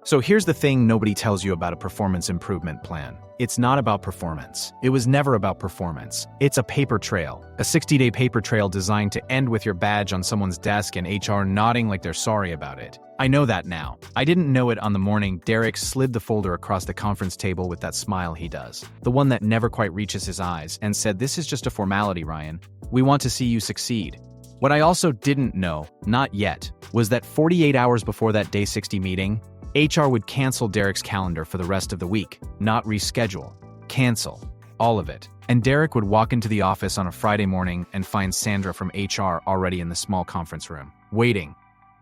So here's the thing nobody tells you about a performance improvement plan. It's not about performance. It was never about performance. It's a paper trail, a 60-day paper trail designed to end with your badge on someone's desk and HR nodding like they're sorry about it. I know that now. I didn't know it on the morning Derek slid the folder across the conference table with that smile he does, the one that never quite reaches his eyes, and said, "This is just a formality, Ryan. We want to see you succeed." What I also didn't know, not yet, was that 48 hours before that day 60 meeting, HR would cancel Derek's calendar for the rest of the week, not reschedule, cancel, all of it. And Derek would walk into the office on a Friday morning and find Sandra from HR already in the small conference room, waiting.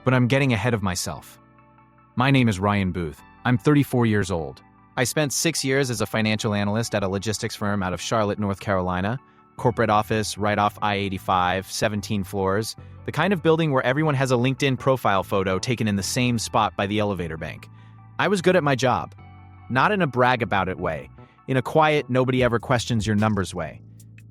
But I'm getting ahead of myself. My name is Ryan Booth. I'm 34 years old. I spent 6 years as a financial analyst at a logistics firm out of Charlotte, North Carolina. Corporate office right off I-85, 17 floors. The kind of building where everyone has a LinkedIn profile photo taken in the same spot by the elevator bank. I was good at my job. Not in a brag about it way. In a quiet, nobody ever questions your numbers way.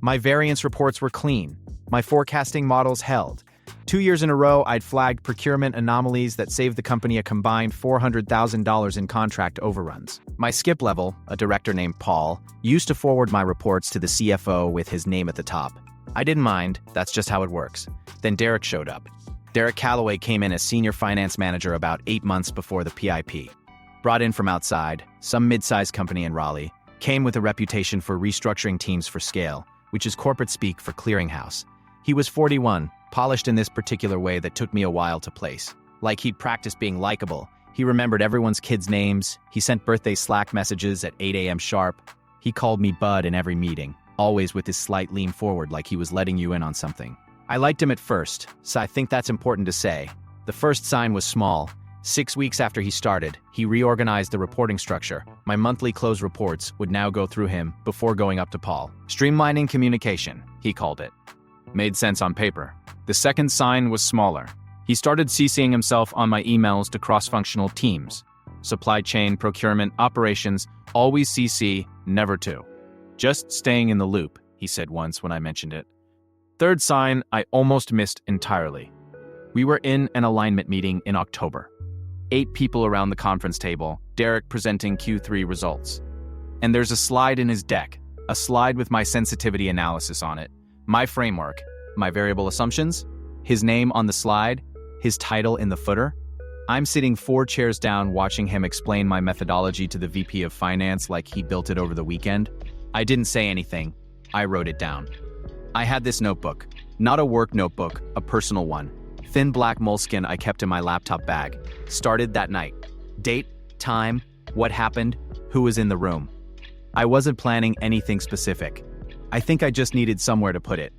My variance reports were clean. My forecasting models held. 2 years in a row, I'd flagged procurement anomalies that saved the company a combined $400,000 in contract overruns. My skip level, a director named Paul, used to forward my reports to the CFO with his name at the top. I didn't mind, that's just how it works. Then Derek showed up. Derek Calloway came in as senior finance manager about 8 months before the PIP. Brought in from outside, some mid-sized company in Raleigh, came with a reputation for restructuring teams for scale, which is corporate speak for clearinghouse. He was 41, polished in this particular way that took me a while to place. Like he'd practiced being likable. He remembered everyone's kids' names. He sent birthday Slack messages at 8 a.m. sharp. He called me Bud in every meeting, always with his slight lean forward like he was letting you in on something. I liked him at first, so I think that's important to say. The first sign was small. 6 weeks after he started, he reorganized the reporting structure. My monthly close reports would now go through him before going up to Paul. Streamlining communication, he called it. Made sense on paper. The second sign was smaller. He started CCing himself on my emails to cross-functional teams. Supply chain, procurement, operations, always CC, never to. Just staying in the loop, he said once when I mentioned it. Third sign I almost missed entirely. We were in an alignment meeting in October. 8 people around the conference table, Derek presenting Q3 results. And there's a slide in his deck, a slide with my sensitivity analysis on it, my framework, my variable assumptions, his name on the slide, his title in the footer. I'm sitting 4 chairs down watching him explain my methodology to the VP of Finance like he built it over the weekend. I didn't say anything. I wrote it down. I had this notebook, not a work notebook, a personal one. Thin black moleskin I kept in my laptop bag. Started that night. Date, time, what happened, who was in the room. I wasn't planning anything specific. I think I just needed somewhere to put it.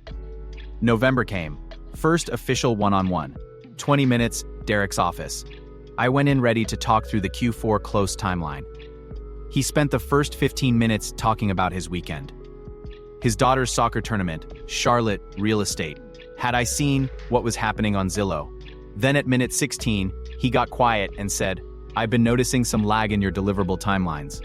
November came. First official one-on-one. 20 minutes, Derek's office. I went in ready to talk through the Q4 close timeline. He spent the first 15 minutes talking about his weekend. His daughter's soccer tournament, Charlotte, real estate. Had I seen what was happening on Zillow? Then at minute 16, he got quiet and said, "I've been noticing some lag in your deliverable timelines."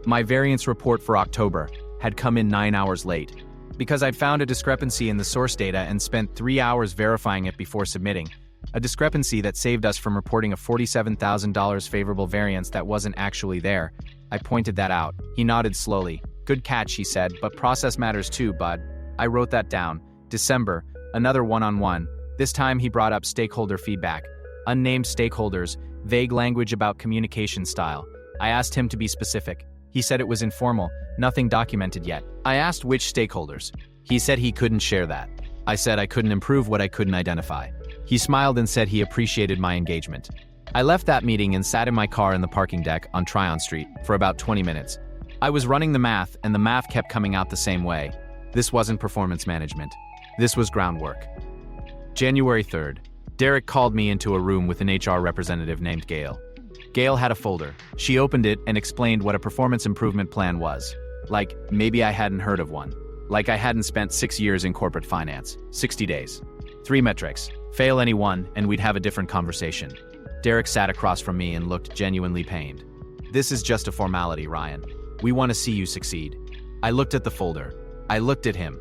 My variance report for October had come in 9 hours late. Because I'd found a discrepancy in the source data and spent 3 hours verifying it before submitting. A discrepancy that saved us from reporting a $47,000 favorable variance that wasn't actually there. I pointed that out. He nodded slowly. "Good catch," he said, "but process matters too, bud." I wrote that down. December, another one-on-one. This time he brought up stakeholder feedback. Unnamed stakeholders, vague language about communication style. I asked him to be specific. He said it was informal, nothing documented yet. I asked which stakeholders. He said he couldn't share that. I said I couldn't improve what I couldn't identify. He smiled and said he appreciated my engagement. I left that meeting and sat in my car in the parking deck on Tryon Street for about 20 minutes. I was running the math, and the math kept coming out the same way. This wasn't performance management. This was groundwork. January 3rd, Derek called me into a room with an HR representative named Gail. Gail had a folder. She opened it and explained what a performance improvement plan was. Like, maybe I hadn't heard of one. Like I hadn't spent 6 years in corporate finance. 60 days. 3 metrics. Fail any one, and we'd have a different conversation. Derek sat across from me and looked genuinely pained. "This is just a formality, Ryan. We want to see you succeed." I looked at the folder. I looked at him.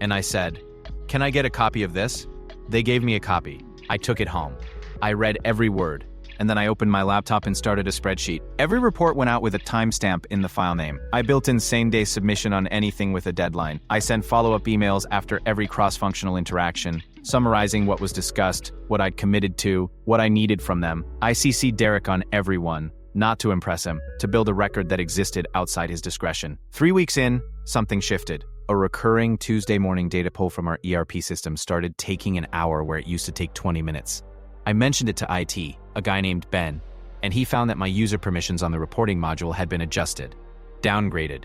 And I said, "Can I get a copy of this?" They gave me a copy. I took it home. I read every word. and then I opened my laptop and started a spreadsheet. Every report went out with a timestamp in the file name. I built in same-day submission on anything with a deadline. I sent follow-up emails after every cross-functional interaction, summarizing what was discussed, what I'd committed to, what I needed from them. I CC'd Derek on every one, not to impress him, to build a record that existed outside his discretion. 3 weeks in, something shifted. A recurring Tuesday morning data pull from our ERP system started taking an hour where it used to take 20 minutes. I mentioned it to IT, a guy named Ben, and he found that my user permissions on the reporting module had been adjusted, downgraded.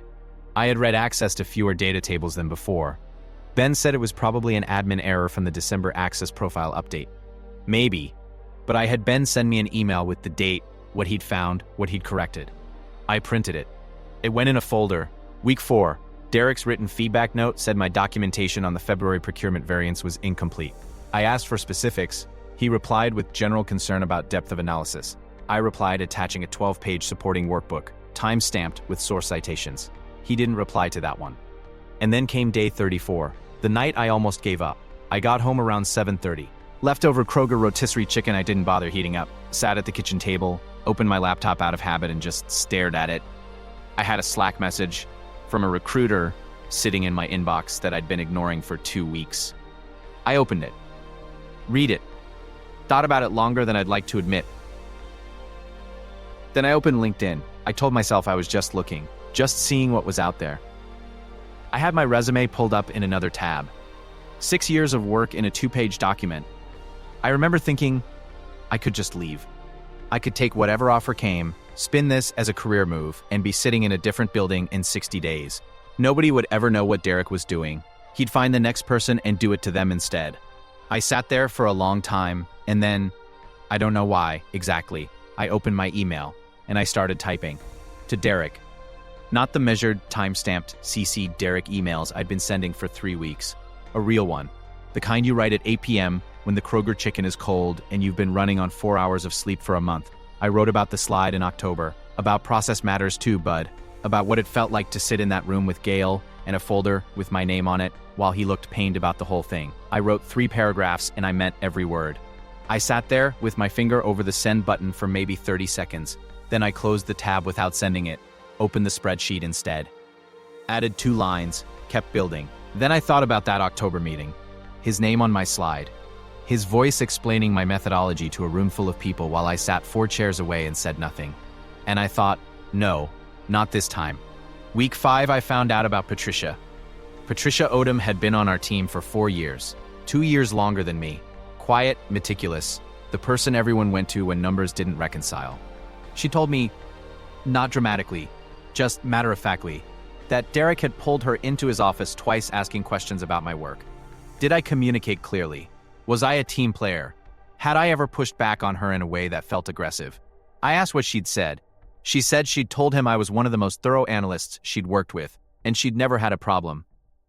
I had read access to fewer data tables than before. Ben said it was probably an admin error from the December access profile update. Maybe, but I had Ben send me an email with the date, what he'd found, what he'd corrected. I printed it. It went in a folder. Week 4. Derek's written feedback note said my documentation on the February procurement variance was incomplete. I asked for specifics. He replied with general concern about depth of analysis. I replied attaching a 12-page supporting workbook, time-stamped with source citations. He didn't reply to that one. And then came day 34, the night I almost gave up. I got home around 7:30. Leftover Kroger rotisserie chicken I didn't bother heating up. Sat at the kitchen table, opened my laptop out of habit and just stared at it. I had a Slack message from a recruiter sitting in my inbox that I'd been ignoring for 2 weeks. I opened it. Read it. Thought about it longer than I'd like to admit. Then I opened LinkedIn. I told myself I was just looking, just seeing what was out there. I had my resume pulled up in another tab. 6 years of work in a 2-page document. I remember thinking, I could just leave. I could take whatever offer came, spin this as a career move, and be sitting in a different building in 60 days. Nobody would ever know what Derek was doing. He'd find the next person and do it to them instead. I sat there for a long time, and then, I don't know why, exactly, I opened my email, and I started typing. To Derek. Not the measured, time-stamped, CC Derek emails I'd been sending for 3 weeks. A real one. The kind you write at 8 p.m. when the Kroger chicken is cold and you've been running on 4 hours of sleep for a month. I wrote about the slide in October. About process matters too, bud. About what it felt like to sit in that room with Gail and a folder with my name on it while he looked pained about the whole thing. I wrote 3 paragraphs and I meant every word. I sat there with my finger over the send button for maybe 30 seconds. Then I closed the tab without sending it, opened the spreadsheet instead. Added 2 lines, kept building. Then I thought about that October meeting. His name on my slide. His voice explaining my methodology to a room full of people while I sat 4 chairs away and said nothing. And I thought, no, not this time. Week 5, I found out about Patricia. Patricia Odom had been on our team for 4 years, 2 years longer than me. Quiet, meticulous, the person everyone went to when numbers didn't reconcile. She told me, not dramatically, just matter-of-factly, that Derek had pulled her into his office twice asking questions about my work. Did I communicate clearly? Was I a team player? Had I ever pushed back on her in a way that felt aggressive? I asked what she'd said. She said she'd told him I was one of the most thorough analysts she'd worked with, and she'd never had a problem.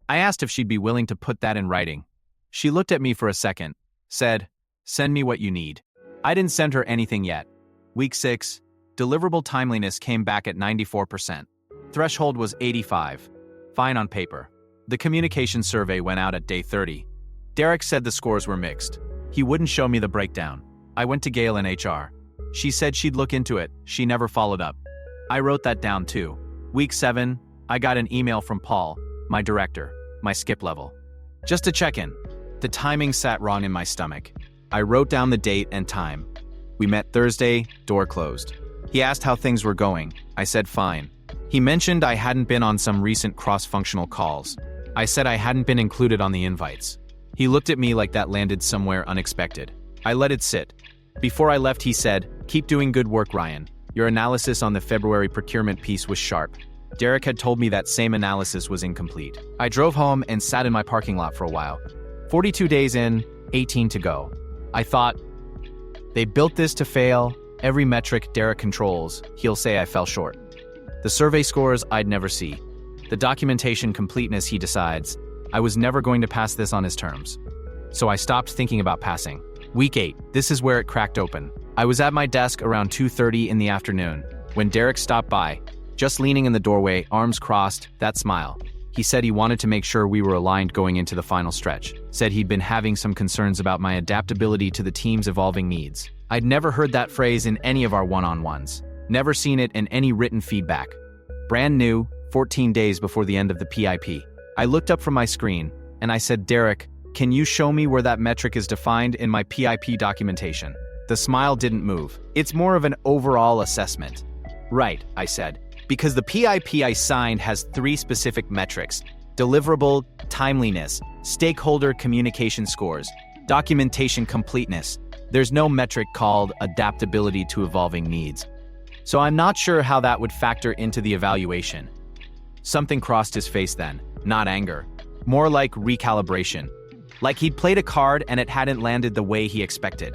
I asked if she'd be willing to put that in writing. She looked at me for a second, said, send me what you need. I didn't send her anything yet. Week 6, deliverable timeliness came back at 94%. Threshold was 85. Fine on paper. The communication survey went out at day 30. Derek said the scores were mixed. He wouldn't show me the breakdown. I went to Gail in HR. She said she'd look into it. She never followed up. I wrote that down too. Week 7, I got an email from Paul, my director, my skip level. Just to check in. The timing sat wrong in my stomach. I wrote down the date and time. We met Thursday, door closed. He asked how things were going. I said fine. He mentioned I hadn't been on some recent cross-functional calls. I said I hadn't been included on the invites. He looked at me like that landed somewhere unexpected. I let it sit. Before I left, he said, keep doing good work, Ryan. Your analysis on the February procurement piece was sharp. Derek had told me that same analysis was incomplete. I drove home and sat in my parking lot for a while. 42 days in, 18 to go. I thought, they built this to fail. Every metric Derek controls, he'll say I fell short. The survey scores I'd never see. The documentation completeness he decides. I was never going to pass this on his terms. So I stopped thinking about passing. Week 8, this is where it cracked open. I was at my desk around 2:30 in the afternoon when Derek stopped by, just leaning in the doorway, arms crossed, that smile. He said he wanted to make sure we were aligned going into the final stretch. Said he'd been having some concerns about my adaptability to the team's evolving needs. I'd never heard that phrase in any of our one-on-ones. Never seen it in any written feedback. Brand new, 14 days before the end of the PIP. I looked up from my screen, and I said, Derek, can you show me where that metric is defined in my PIP documentation? The smile didn't move. It's more of an overall assessment. Right, I said, because the PIP I signed has 3 specific metrics: deliverable, timeliness, stakeholder communication scores, documentation completeness. There's no metric called adaptability to evolving needs. So I'm not sure how that would factor into the evaluation. Something crossed his face then, not anger, more like recalibration. Like he'd played a card and it hadn't landed the way he expected.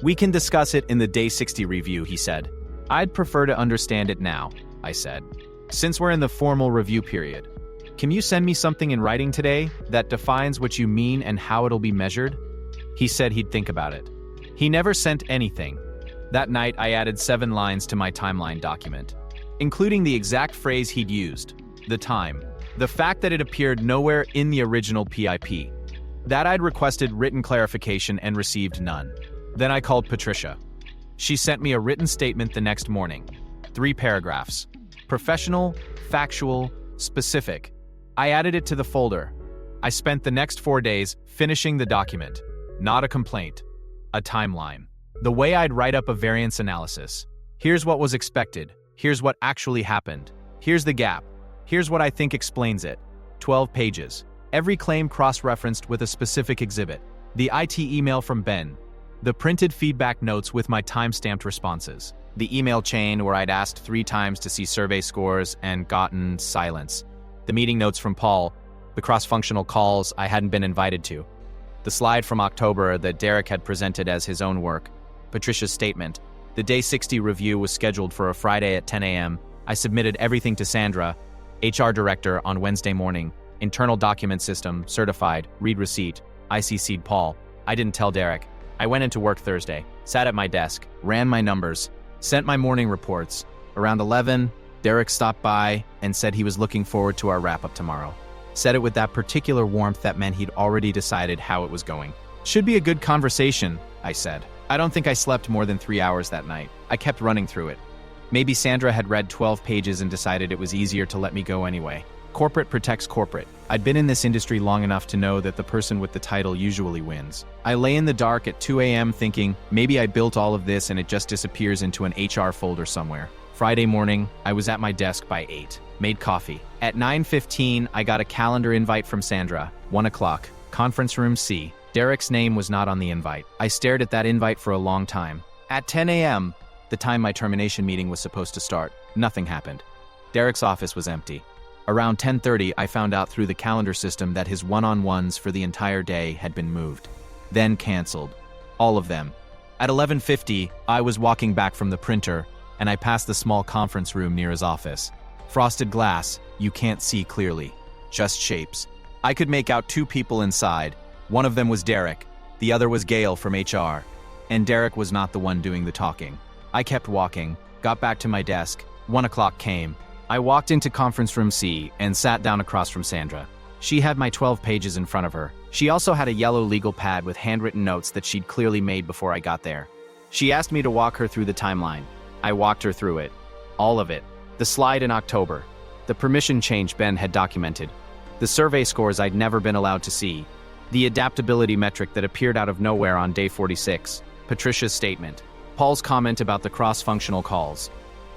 We can discuss it in the day 60 review, he said. I'd prefer to understand it now, I said. Since we're in the formal review period, can you send me something in writing today that defines what you mean and how it'll be measured? He said he'd think about it. He never sent anything. That night, I added 7 lines to my timeline document, including the exact phrase he'd used, the time, the fact that it appeared nowhere in the original PIP, that I'd requested written clarification and received none. Then I called Patricia. She sent me a written statement the next morning. 3 paragraphs. Professional, factual, specific. I added it to the folder. I spent the next 4 days finishing the document. Not a complaint. A timeline. The way I'd write up a variance analysis. Here's what was expected. Here's what actually happened. Here's the gap. Here's what I think explains it. 12 pages. Every claim cross-referenced with a specific exhibit. The IT email from Ben. The printed feedback notes with my time-stamped responses. The email chain where I'd asked 3 times to see survey scores and gotten silence. The meeting notes from Paul. The cross-functional calls I hadn't been invited to. The slide from October that Derek had presented as his own work. Patricia's statement. The day 60 review was scheduled for a Friday at 10 a.m. I submitted everything to Sandra, HR director, on Wednesday morning. Internal document system, certified, read receipt, ICC'd Paul. I didn't tell Derek. I went into work Thursday, sat at my desk, ran my numbers, sent my morning reports. Around 11, Derek stopped by and said he was looking forward to our wrap-up tomorrow. Said it with that particular warmth that meant he'd already decided how it was going. Should be a good conversation, I said. I don't think I slept more than 3 hours that night. I kept running through it. Maybe Sandra had read 12 pages and decided it was easier to let me go anyway. Corporate protects corporate. I'd been in this industry long enough to know that the person with the title usually wins. I lay in the dark at 2 a.m. thinking, maybe I built all of this and it just disappears into an HR folder somewhere. Friday morning, I was at my desk by 8. Made coffee. At 9:15, I got a calendar invite from Sandra. 1 o'clock. Conference room C. Derek's name was not on the invite. I stared at that invite for a long time. At 10 a.m., the time my termination meeting was supposed to start, nothing happened. Derek's office was empty. Around 10:30, I found out through the calendar system that his one-on-ones for the entire day had been moved. Then canceled. All of them. At 11:50, I was walking back from the printer, and I passed the small conference room near his office. Frosted glass, you can't see clearly. Just shapes. I could make out 2 people inside. One of them was Derek. The other was Gail from HR. And Derek was not the one doing the talking. I kept walking, got back to my desk. 1 o'clock came. I walked into conference room C and sat down across from Sandra. She had my 12 pages in front of her. She also had a yellow legal pad with handwritten notes that she'd clearly made before I got there. She asked me to walk her through the timeline. I walked her through it. All of it. The slide in October. The permission change Ben had documented. The survey scores I'd never been allowed to see. The adaptability metric that appeared out of nowhere on day 46. Patricia's statement. Paul's comment about the cross-functional calls.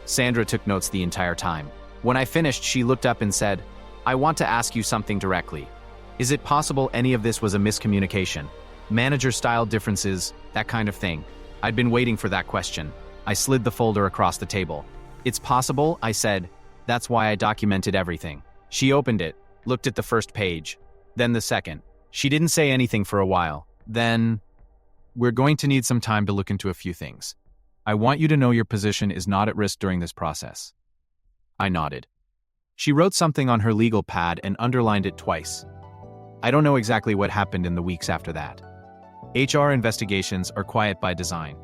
Sandra took notes the entire time. When I finished, she looked up and said, I want to ask you something directly. Is it possible any of this was a miscommunication? Manager-style differences, that kind of thing. I'd been waiting for that question. I slid the folder across the table. It's possible, I said. That's why I documented everything. She opened it, looked at the first page, then the second. She didn't say anything for a while. Then, we're going to need some time to look into a few things. I want you to know your position is not at risk during this process. I nodded. She wrote something on her legal pad and underlined it twice. I don't know exactly what happened in the weeks after that. HR investigations are quiet by design.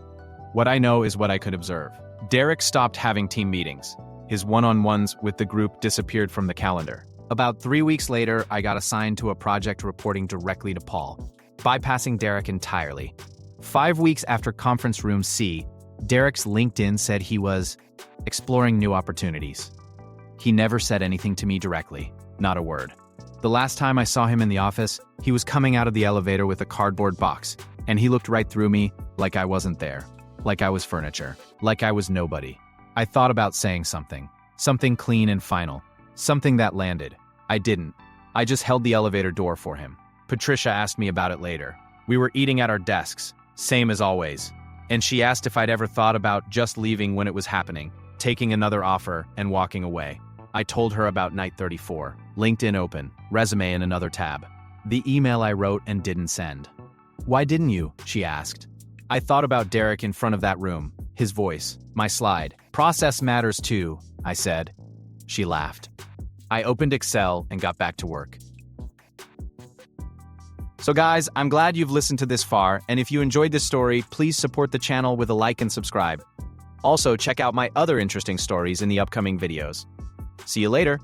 What I know is what I could observe. Derek stopped having team meetings. His one-on-ones with the group disappeared from the calendar. About 3 weeks later, I got assigned to a project reporting directly to Paul, bypassing Derek entirely. 5 weeks after conference room C, Derek's LinkedIn said he was exploring new opportunities. He never said anything to me directly, not a word. The last time I saw him in the office, he was coming out of the elevator with a cardboard box, and he looked right through me like I wasn't there, like I was furniture, like I was nobody. I thought about saying something clean and final, something that landed. I didn't. I just held the elevator door for him. Patricia asked me about it later. We were eating at our desks, same as always, and she asked if I'd ever thought about just leaving when it was happening, taking another offer, and walking away. I told her about night 34, LinkedIn open, resume in another tab. The email I wrote and didn't send. Why didn't you? She asked. I thought about Derek in front of that room, his voice, my slide. Process matters too, I said. She laughed. I opened Excel and got back to work. So guys, I'm glad you've listened to this far, and if you enjoyed this story, please support the channel with a like and subscribe. Also, check out my other interesting stories in the upcoming videos. See you later.